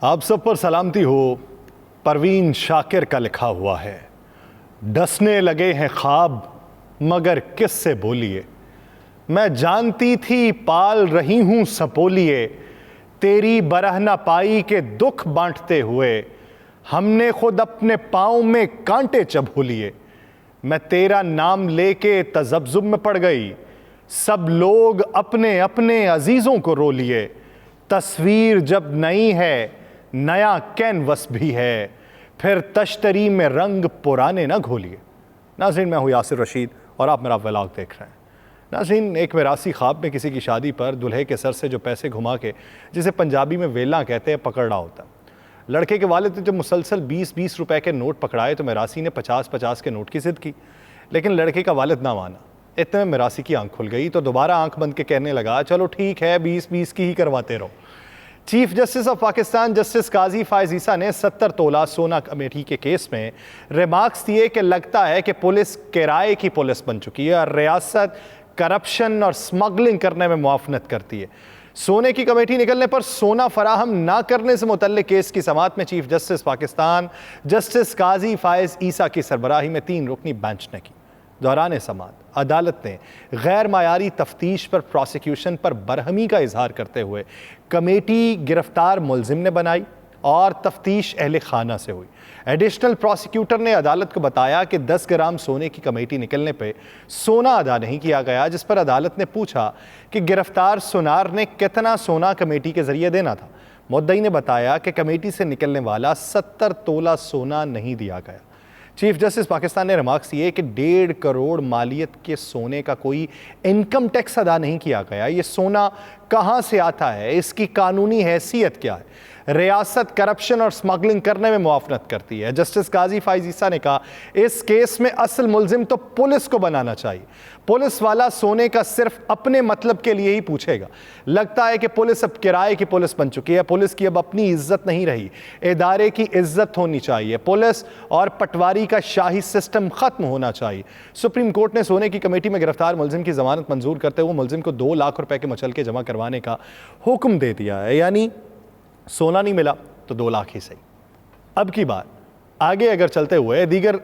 आप सब पर सलामती हो। परवीन शाकिर का लिखा हुआ है, डसने लगे हैं ख्वाब मगर किससे बोलिए। मैं जानती थी पाल रही हूं सपोलिए, तेरी बरह न पाई के दुख बांटते हुए हमने खुद अपने पाँव में कांटे चबो लिए। मैं तेरा नाम लेके तजब्जुब में पड़ गई, सब लोग अपने अपने अजीजों को रो लिए। तस्वीर जब नई है नया कैनवस भी है, फिर तश्तरी में रंग पुराने ना घोलिए। नाज़रीन, मैं हूँ यासिर रशीद और आप मेरा व्लॉग देख रहे हैं। नाज़रीन, एक मिरासी ख्वाब में किसी की शादी पर दूल्हे के सर से जो पैसे घुमा के, जिसे पंजाबी में वेला कहते हैं, पकड़ रहा होता। लड़के के वालिद ने जब मुसलसल 20-20 रुपए के नोट पकड़ाए तो मिरासी ने 50-50 के नोट की जिद की, लेकिन लड़के का वालिद ना माना। इतने में मिरासी की आंख खुल गई तो दोबारा आंख बंद के कहने लगा, चलो ठीक है 20-20 की ही करवाते रहो। Chief justice of Pakistan justice Qazi Faez Isa ने 70 तोला सोना कमेटी के केस में रिमार्क्स दिए कि लगता है कि पुलिस किराए की पुलिस बन चुकी है और रियासत करप्शन और स्मगलिंग करने में मुआवनत करती है। सोने की कमेटी निकलने पर सोना फराहम ना करने से मुतल्लिक केस की समाअत में chief justice Pakistan justice Qazi Faez ईसा की सरबराही में 3 रुकनी बेंच ने की। दौरान समाअत अदालत ने गैर मायारी तफ्तीश पर प्रोसिक्यूशन पर बरहमी का इजहार करते हुए कमेटी गिरफ्तार मुलजिम ने बनाई और तफ्तीश अहले खाना से हुई। एडिशनल प्रोसिक्यूटर ने अदालत को बताया कि 10 ग्राम सोने की कमेटी निकलने पे सोना अदा नहीं किया गया, जिस पर अदालत ने पूछा कि गिरफ्तार सुनार ने कितना सोना कमेटी के जरिए देना था। मुद्दई ने बताया कि कमेटी से निकलने वाला 70 तोला सोना नहीं दिया गया। चीफ जस्टिस पाकिस्तान ने रिमार्क्स दिए कि 1.5 करोड़ मालियत के सोने का कोई इनकम टैक्स अदा नहीं किया गया। ये सोना कहाँ से आता है, इसकी कानूनी हैसियत क्या है। रियासत करप्शन और स्मगलिंग करने में मुआवनत करती है। जस्टिस काजी फायज ईसा ने कहा, इस केस में असल मुलजिम तो पुलिस को बनाना चाहिए। पुलिस वाला सोने का सिर्फ अपने मतलब के लिए ही पूछेगा। लगता है कि पुलिस अब किराए की पुलिस बन चुकी है। पुलिस की अब अपनी इज्जत नहीं रही, इदारे की इज्जत होनी चाहिए। पुलिस और पटवारी का शाही सिस्टम खत्म होना चाहिए। सुप्रीम कोर्ट ने सोने की कमेटी में गिरफ्तार मुलजिम की जमानत मंजूर करते हुए मुलजिम को 2 लाख रुपए के मचलके जमा करवाने का हुक्म दे दिया है। यानी सोना नहीं मिला तो 2 लाख ही सही। अब की बात आगे अगर चलते हुए दीगर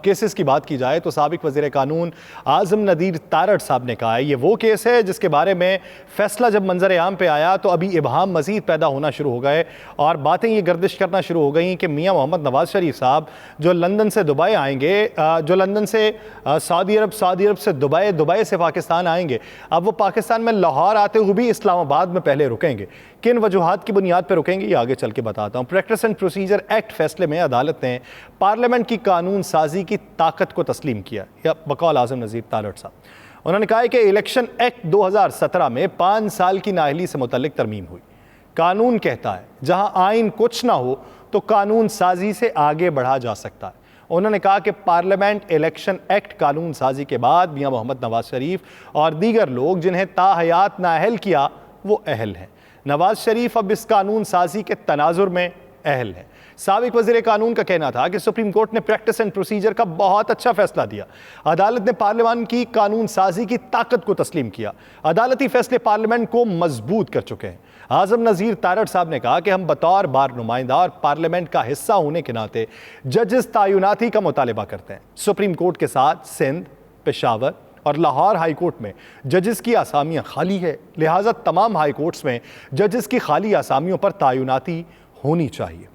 केसेस की बात की जाए तो साबिक वज़ीर कानून आज़म नदीर तारड़ साहब ने कहा है, ये वो केस है जिसके बारे में फैसला जब मंजर आम पे आया तो अभी इबहाम मज़ीद पैदा होना शुरू हो गए और बातें ये गर्दिश करना शुरू हो गई कि मियाँ मोहम्मद नवाज़ शरीफ साहब जो लंदन से दुबई आएंगे, जो लंदन से सऊदी अरब से दुबई से पाकिस्तान आएंगे, अब वो पाकिस्तान में लाहौर आते हुए भी इस्लामाबाद में पहले रुकेंगे। किन वजूहात की बुनियाद पर रुकेंगे ये आगे चल के बताता हूँ। प्रैक्टिस एंड प्रोसीजर एक्ट फैसले में अदालत ने पार्लियामेंट की कानून साजी की ताकत को तस्लीम किया। या बकौल आज़म नज़ीर तारड़ साहब, उन्होंने कहा है कि इलेक्शन एक्ट 2017 में 5 साल की नाअहली से मुतल्लिक तरमीम हुई। कानून कहता है जहां आइन कुछ ना हो तो कानून साजी से आगे बढ़ा जा सकता है। उन्होंने कहा कि पार्लियामेंट इलेक्शन एक्ट कानून साजी के बाद मियां मोहम्मद नवाज शरीफ और दीगर लोग जिन्हें ताहयात नाअहल किया वो अहल हैं। नवाज शरीफ अब इस कानून साजी के तनाजुर में अहल है। साबिक वज़ीर कानून का कहना था कि सुप्रीम कोर्ट ने प्रैक्टिस एंड प्रोसीजर का बहुत अच्छा फैसला दिया। अदालत ने पार्लियामान की कानून साजी की ताकत को तस्लीम किया। अदालती फैसले पार्लियामेंट को मजबूत कर चुके हैं। आज़म नज़ीर तारड़ साहब ने कहा कि हम बतौर बार नुमाइंदा और पार्लियामेंट का हिस्सा होने के नाते जजेस तायुनाती का मुतालबा करते हैं। सुप्रीम कोर्ट के साथ सिंध, पेशावर और लाहौर हाई कोर्ट में जजेस की आसामियाँ खाली है, लिहाजा तमाम हाई कोर्ट्स में जजेस की खाली आसामियों पर तायुनाती होनी चाहिए।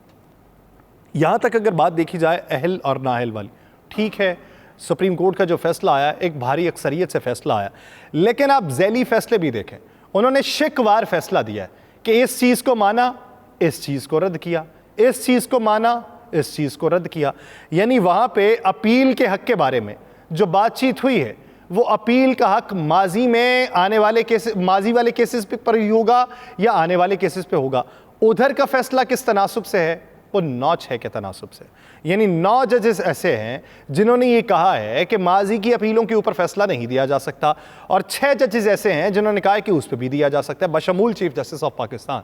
यहाँ तक अगर बात देखी जाए अहल और नाअहल वाली, ठीक है, सुप्रीम कोर्ट का जो फैसला आया एक भारी अक्सरियत से फैसला आया, लेकिन आप झैली फैसले भी देखें, उन्होंने शिकवार फैसला दिया है कि इस चीज़ को माना, इस चीज़ को रद्द किया, इस चीज़ को माना, इस चीज़ को रद्द किया। यानी वहाँ पे अपील के हक़ के बारे में जो बातचीत हुई है वो अपील का हक माजी में आने वाले केसेस, माजी वाले केसेस पर ही होगा या आने वाले केसेस पे होगा। उधर का फैसला किस तनासुब से है, वो 9-6 के तनासुब से। यानी 9 जजेस ऐसे हैं जिन्होंने ये कहा है कि माजी की अपीलों के ऊपर फैसला नहीं दिया जा सकता, और 6 जजेस ऐसे हैं जिन्होंने कहा है कि उस पर भी दिया जा सकता है, बशमूल चीफ जस्टिस ऑफ पाकिस्तान।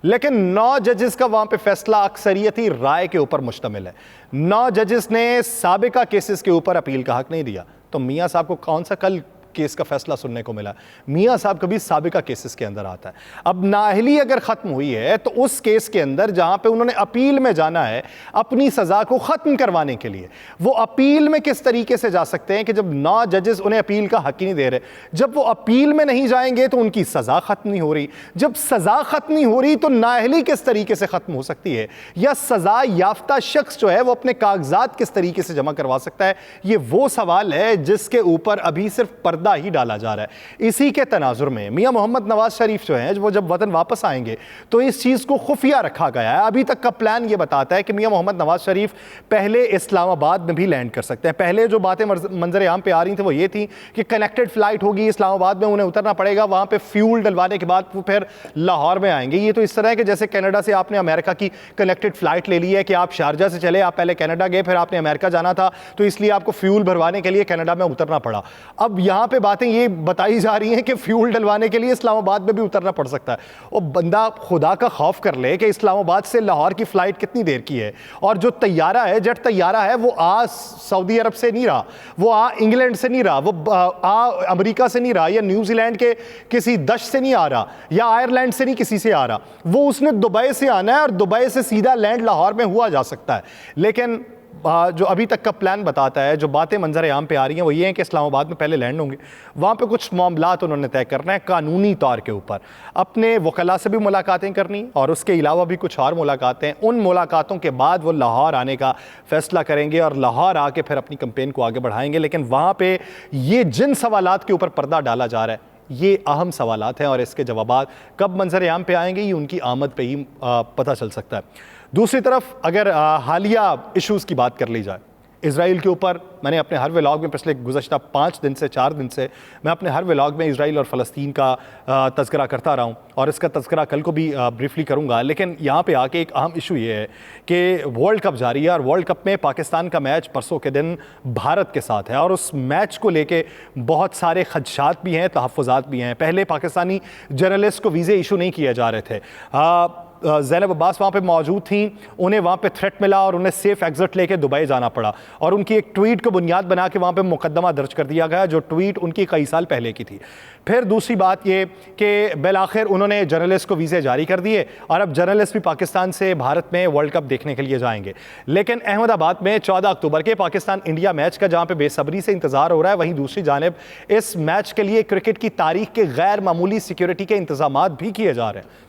लेकिन 9 जजेस का वहाँ पे फैसला अक्सरियती राय के ऊपर मुश्तमिल है। 9 जजेस ने साबिका केसेस के ऊपर अपील का हक नहीं दिया। तो मियाँ साहब को कौन सा कल केस का फैसला सुनने को मिला। मियाँ साहब कभी साबिका केसेस के अंदर आता है। अब नाअहली अगर ख़त्म हुई है तो उस केस के अंदर जहाँ पे उन्होंने अपील में जाना है अपनी सज़ा को ख़त्म करवाने के लिए, वो अपील में किस तरीके से जा सकते हैं कि जब 9 जजेस उन्हें अपील का हक ही नहीं दे रहे, जब वो अपील में नहीं जाएंगे तो उनकी सज़ा ख़त्म नहीं हो रही, जब सज़ा ख़त्म नहीं हो रही तो नाअहली किस तरीके से ख़त्म हो सकती है, या सज़ा याफ्ता शख्स जो है वो अपने कागजात किस तरीके से जमा करवा सकता है। ये वो सवाल है जिसके ऊपर अभी सिर्फ पर्दा ही डाला जा रहा है। इसी के तनाजुर में मियां मोहम्मद नवाज शरीफ जो हैं वो जब वतन वापस आएंगे तो इस चीज़ को खुफिया रखा गया है। अभी तक का प्लान ये बताता है कि मियां मोहम्मद नवाज शरीफ पहले इस्लामाबाद में भी लैंड कर सकते हैं। पहले जो बातें मंजर आम पे आ रही थी वो ये थी कि कनेक्टेड फ्लाइट होगी, इस्लामाबाद में उन्हें उतरना पड़ेगा, वहाँ पर फ्यूल डलवाने के बाद वो फिर लाहौर में आएंगे। ये तो इस तरह है कि जैसे कनाडा से आपने अमेरिका की कनेक्टेड फ्लाइट ले ली है कि आप शारजा से चले, आप पहले कनाडा गए, फिर आपने अमेरिका जाना था तो इसलिए आपको फ्यूल भरवाने के लिए कनाडा में उतरना पड़ा। अब यहां पे बातें ये बताई जा रही हैं कि फ्यूल डलवाने के लिए इस्लामाबाद में भी उतरना पड़ सकता है। और बंदा खुदा का खौफ कर ले कि इस्लामाबाद से लाहौर की फ्लाइट कितनी देर की है, और जो तैयारा है, जेट तैयारा है, वो आ सऊदी अरब से नहीं रहा, वो आ इंग्लैंड से नहीं रहा, वो आ अमेरिका से नहीं रहा, या न्यूजीलैंड के किसी दश से नहीं आ रहा, या आयरलैंड से नहीं किसी से आ रहा, वो उसने दुबई से आना है और दुबई से सीधा लैंड लाहौर में हुआ जा सकता है। लेकिन जो अभी तक का प्लान बताता है, जो बातें मंजर आम पे आ रही हैं वो ये हैं कि इस्लामाबाद में पहले लैंड होंगे, वहाँ पे कुछ मामलात उन्होंने तय करना है कानूनी तौर के ऊपर, अपने वकला से भी मुलाकातें करनी और उसके अलावा भी कुछ और मुलाकातें। उन मुलाकातों के बाद वो लाहौर आने का फैसला करेंगे और लाहौर आके फिर अपनी कैंपेन को आगे बढ़ाएंगे। लेकिन वहाँ पर ये जिन सवालात के ऊपर पर्दा डाला जा रहा है ये अहम सवालात हैं और इसके जवाबात कब मंजर आम पे आएंगे ये उनकी आमद पे ही पता चल सकता है। दूसरी तरफ अगर हालिया इश्यूज़ की बात कर ली जाए, इज़राइल के ऊपर मैंने अपने हर व्लॉग में पिछले गुज़श्ता 5 दिन से 4 दिन से मैं अपने हर व्लॉग में इज़राइल और फ़लस्तीन का तज़किरा करता रहा हूँ और इसका तज़किरा कल को भी ब्रीफली करूँगा। लेकिन यहाँ पे आके एक अहम इशू ये है कि वर्ल्ड कप जारी है और वर्ल्ड कप में पाकिस्तान का मैच परसों के दिन भारत के साथ है और उस मैच को लेके बहुत सारे खदशात भी हैं, तहफ़्फ़ुज़ात भी हैं। पहले पाकिस्तानी जर्नलिस्ट को वीज़े इशू नहीं किए जा रहे थे। ज़ैनब अब्बास वहाँ पे मौजूद थी, उन्हें वहाँ पे थ्रेट मिला और उन्हें सेफ एग्जिट लेके दुबई जाना पड़ा और उनकी एक ट्वीट को बुनियाद बना के वहाँ पे मुकदमा दर्ज कर दिया गया, जो ट्वीट उनकी कई साल पहले की थी। फिर दूसरी बात ये कि बिलाखिर उन्होंने जर्नलिस्ट को वीज़े जारी कर दिए और अब जर्नलिस्ट भी पाकिस्तान से भारत में वर्ल्ड कप देखने के लिए जाएंगे। लेकिन अहमदाबाद में 14 अक्टूबर के पाकिस्तान इंडिया मैच का जहाँ पे बेसब्री से इंतज़ार हो रहा है, वहीं दूसरी जानिब इस मैच के लिए क्रिकेट की तारीख के गैर मामूली सिक्योरिटी के इंतजाम भी किए जा रहे हैं।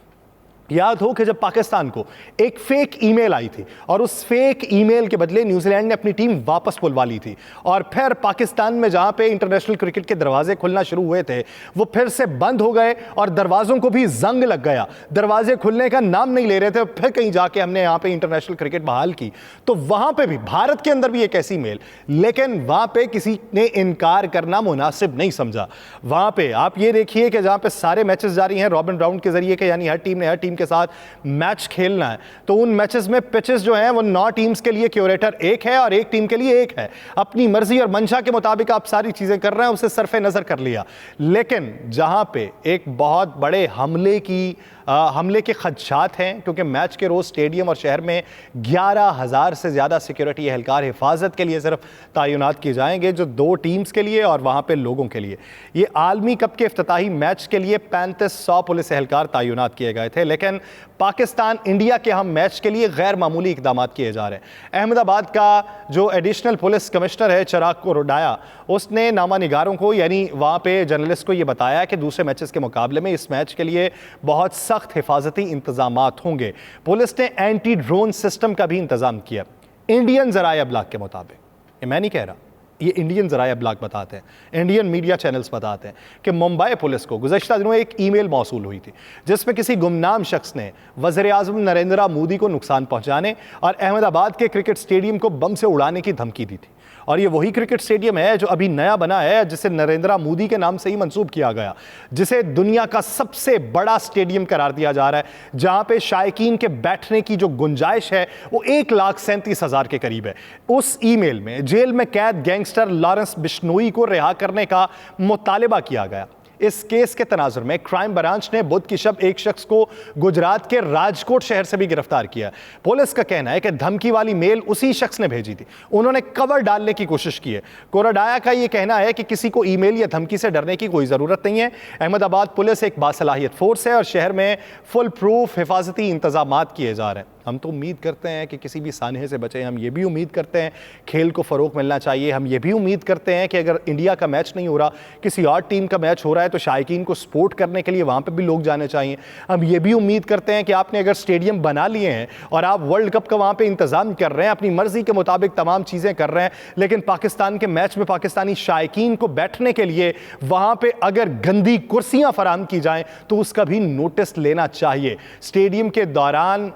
याद हो कि जब पाकिस्तान को एक फेक ईमेल आई थी और उस फेक ईमेल के बदले न्यूजीलैंड ने अपनी टीम वापस बुलवा ली थी और फिर पाकिस्तान में जहां पे इंटरनेशनल क्रिकेट के दरवाजे खुलना शुरू हुए थे वो फिर से बंद हो गए और दरवाजों को भी जंग लग गया, दरवाजे खुलने का नाम नहीं ले रहे थे। फिर कहीं जाके हमने यहाँ पे इंटरनेशनल क्रिकेट बहाल की तो वहां पे भी भारत के अंदर भी एक ऐसी मेल, लेकिन वहां पे किसी ने इनकार करना मुनासिब नहीं समझा। वहां पे आप ये देखिए कि जहां पे सारे मैचेस जारी हैं रॉबिन राउंड के जरिए के, यानी हर टीम ने हर टीम के साथ मैच खेलना है, तो उन मैचेस में पिचेस जो हैं वो 9 टीम्स के लिए क्यूरेटर एक है और एक टीम के लिए एक है। अपनी मर्जी और मंशा के मुताबिक आप सारी चीजें कर रहे हैं, उसे सरफे नजर कर लिया। लेकिन जहां पे एक बहुत बड़े हमले के खदशात हैं, क्योंकि मैच के रोज स्टेडियम और शहर में 11,000 से ज्यादा सिक्योरिटी एहलकार हिफाजत के लिए सिर्फ तैनात किए जाएंगे, जो 2 टीम्स के लिए और वहां पे लोगों के लिए। ये आलमी कप के इफ्तिताही मैच के लिए 3500 पुलिस एहलकार तैनात किए गए थे, लेकिन पाकिस्तान इंडिया के हम मैच के लिए गैर मामूली इकदाम किए जा रहे हैं। अहमदाबाद का जो एडिशनल पुलिस कमिश्नर है चिराग कोरोडाया, उसने नामानिगारों को यानी वहाँ पे जर्नलिस्ट को ये बताया कि दूसरे मैचेस के मुकाबले में इस मैच के लिए बहुत सख्त हिफाजती इंतजामात होंगे। पुलिस ने एंटी ड्रोन सिस्टम का भी इंतजाम किया। इंडियन ज़राए अबलाग के मुताबिक, ये मैं नहीं कह रहा, ये इंडियन ज़राए अबलाग बताते हैं, इंडियन मीडिया चैनल्स बताते हैं कि मुंबई पुलिस को गुज़श्ता दिनों एक ईमेल मौसूल हुई थी जिसमें किसी गुमनाम शख्स ने वज़ीर-ए-आज़म नरेंद्र मोदी को नुकसान पहुंचाने और अहमदाबाद के क्रिकेट स्टेडियम को बम से उड़ाने की धमकी दी थी। और ये वही क्रिकेट स्टेडियम है जो अभी नया बना है, जिसे नरेंद्र मोदी के नाम से ही मंसूब किया गया, जिसे दुनिया का सबसे बड़ा स्टेडियम करार दिया जा रहा है, जहां पे शायकीन के बैठने की जो गुंजाइश है वो 1,37,000 के करीब है। उस ईमेल में जेल में कैद गैंगस्टर लॉरेंस बिश्नोई को रिहा करने का मुतालिबा किया गया। इस केस के तनाजुर में क्राइम ब्रांच ने बुध की शब एक शख्स को गुजरात के राजकोट शहर से भी गिरफ्तार किया। पुलिस का कहना है कि धमकी वाली मेल उसी शख्स ने भेजी थी। उन्होंने कवर डालने की कोशिश की है। कोराडाया का यह कहना है कि किसी को ईमेल या धमकी से डरने की कोई जरूरत नहीं है। अहमदाबाद पुलिस एक बासलाहियत फोर्स है और शहर में फुल प्रूफ हिफाजती इंतजाम किए जा रहे हैं। हम तो उम्मीद करते हैं कि किसी भी सानहे से बचें। हम ये भी उम्मीद करते हैं खेल को फ़रोग़ मिलना चाहिए। हम ये भी उम्मीद करते हैं कि अगर इंडिया का मैच नहीं हो रहा, किसी और टीम का मैच हो रहा है, तो शायकीन को सपोर्ट करने के लिए वहाँ पे भी लोग जाने चाहिए। हम ये भी उम्मीद करते हैं कि आपने अगर स्टेडियम बना लिए हैं और आप वर्ल्ड कप का वहाँ पर इंतज़ाम कर रहे हैं, अपनी मर्ज़ी के मुताबिक तमाम चीज़ें कर रहे हैं, लेकिन पाकिस्तान के मैच में पाकिस्तानी शायकीन को बैठने के लिए वहाँ पर अगर गंदी कुर्सियाँ फराहम की जाएँ तो उसका भी नोटिस लेना चाहिए। स्टेडियम के दौरान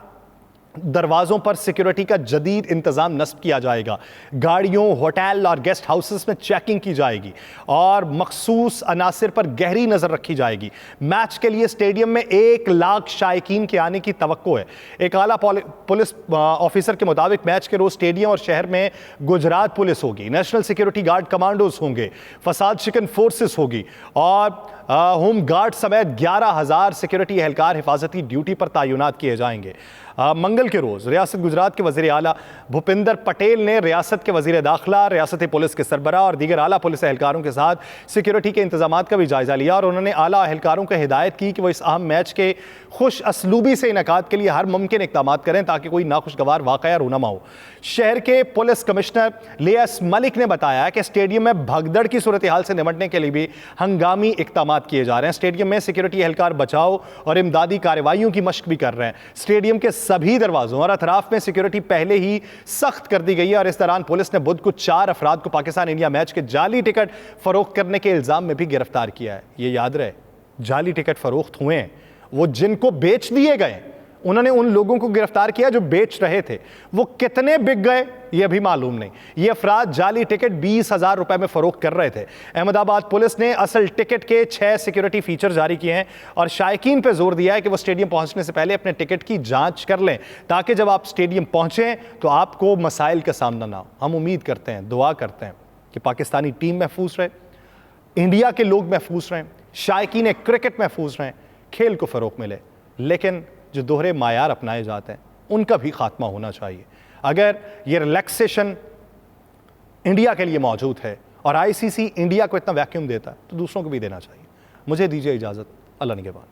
दरवाज़ों पर सिक्योरिटी का जदीद इंतज़ाम नस्ब किया जाएगा। गाड़ियों, होटल और गेस्ट हाउसेस में चेकिंग की जाएगी और मखसूस अनासिर पर गहरी नज़र रखी जाएगी। मैच के लिए स्टेडियम में 1 लाख शायकीन के आने की तवक्को है। एक आला पुलिस ऑफिसर के मुताबिक मैच के रोज़ स्टेडियम और शहर में गुजरात पुलिस होगी, नेशनल सिक्योरिटी गार्ड कमांडोज होंगे, फसाद शिकन फोर्सेस होगी और होम गार्ड समेत 11,000 सिक्योरिटी एहलकार हिफाजती ड्यूटी पर तैनात किए जाएंगे। मंगल के रोज़ रियासत गुजरात के वज़ीर आला भूपिंदर पटेल ने रियासत के वज़ीर दाखिला, रियासती पुलिस के सरबराह और दीगर आला पुलिस एहलकारों के साथ सिक्योरिटी के इंतजाम का भी जायज़ा लिया और उन्होंने आला एहलकारों को हिदायत की कि वो इस अहम मैच के खुश असलूबी से इनेकाद के लिए हर मुमकिन इक़दाम करें ताकि कोई नाखुशगवार वाक़या रूनमा हो। शहर के पुलिस कमिश्नर लियास मलिक ने बताया कि स्टेडियम में भगदड़ की सूरत हाल से निपटने के लिए भी हंगामी इक़दाम किए जा रहे हैं। स्टेडियम में सिक्योरिटी एहलकार बचाव और इमदादी कार्रवाइयों की मशक भी कर रहे हैं। स्टेडियम के सभी दरवाजों और अतराफ में सिक्योरिटी पहले ही सख्त कर दी गई है और इस दौरान पुलिस ने बुध को 4 अफराद को पाकिस्तान इंडिया मैच के जाली टिकट फरोख्त करने के इल्जाम में भी गिरफ्तार किया है। ये याद रहे, जाली टिकट फरोख्त हुए हैं, वो जिनको बेच दिए गए, उन्होंने उन लोगों को गिरफ्तार किया जो बेच रहे थे। वो कितने बिक गए ये अभी मालूम नहीं। ये अफराद जाली टिकट 20,000 रुपए में फरोख्त कर रहे थे। अहमदाबाद पुलिस ने असल टिकट के 6 सिक्योरिटी फीचर जारी किए हैं और शायकीन पर जोर दिया है कि वो स्टेडियम पहुंचने से पहले अपने टिकट की जांच कर लें ताकि जब आप स्टेडियम पहुंचें तो आपको मसाइल का सामना ना हो। हम उम्मीद करते हैं, दुआ करते हैं कि पाकिस्तानी टीम महफूज रहे, इंडिया के लोग महफूज रहें, शायकीन क्रिकेट महफूज रहें, खेल को फ़रोग़ मिले, लेकिन जो दोहरे मायार अपनाए जाते हैं उनका भी खात्मा होना चाहिए। अगर ये रिलैक्सेशन इंडिया के लिए मौजूद है और आईसीसी इंडिया को इतना वैक्यूम देता है तो दूसरों को भी देना चाहिए। मुझे दीजिए इजाज़त, अल्लाह निगहबान।